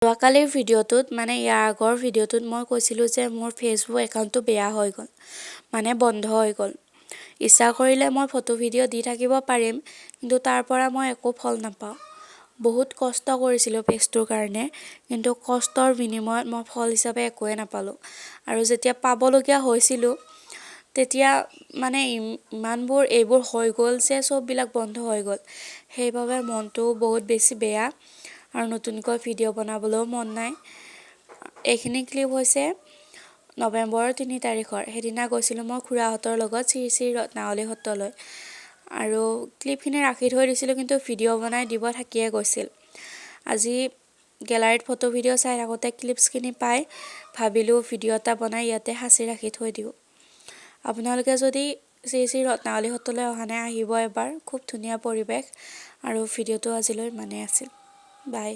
যোৱাকালিৰ ভিডিঅ'টোত মানে ইয়াৰ আগৰ ভিডিঅ'টোত মই কৈছিলোঁ যে মোৰ ফেচবুক একাউণ্টটো বেয়া হৈ গ'ল, মানে বন্ধ হৈ গ'ল। ইচ্ছা কৰিলে মই ফটো ভিডিঅ' দি থাকিব পাৰিম, কিন্তু তাৰ পৰা মই একো ফল নাপাওঁ। বহুত কষ্ট কৰিছিলোঁ পেজটোৰ কাৰণে, কিন্তু কষ্টৰ বিনিময়ত মই ফল হিচাপে একোৱে নাপালোঁ। আৰু যেতিয়া পাবলগীয়া হৈছিলোঁ তেতিয়া মানে ইমানবোৰ এইবোৰ হৈ গ'ল যে চববিলাক বন্ধ হৈ গ'ল। সেইবাবে মনটো বহুত বেছি বেয়া আৰু নতুনকৈ ভিডিঅ' বনাবলৈও মন নাই। এইখিনি ক্লিপ হৈছে নৱেম্বৰৰ 3 তাৰিখৰ। সেইদিনা গৈছিলোঁ মই খুৰাহঁতৰ লগত শ্ৰী শ্ৰী ৰত্নাৱলী সত্ৰলৈ, আৰু ক্লিপখিনি ৰাখি থৈ দিছিলোঁ, কিন্তু ভিডিঅ' বনাই দিব থাকিয়ে গৈছিল। আজি গেলাৰীত ফটো ভিডিঅ' চাই থাকোঁতে ক্লিপছখিনি পাই ভাবিলোঁ ভিডিঅ' এটা বনাই ইয়াতে সাঁচি ৰাখি থৈ দিওঁ। আপোনালোকে যদি শ্ৰী শ্ৰী ৰত্নাৱলী সত্ৰলৈ অহা নাই, আহিব এবাৰ। খুব ধুনীয়া পৰিৱেশ। আৰু ভিডিঅ'টো আজিলৈ ইমানেই আছিল। বাই।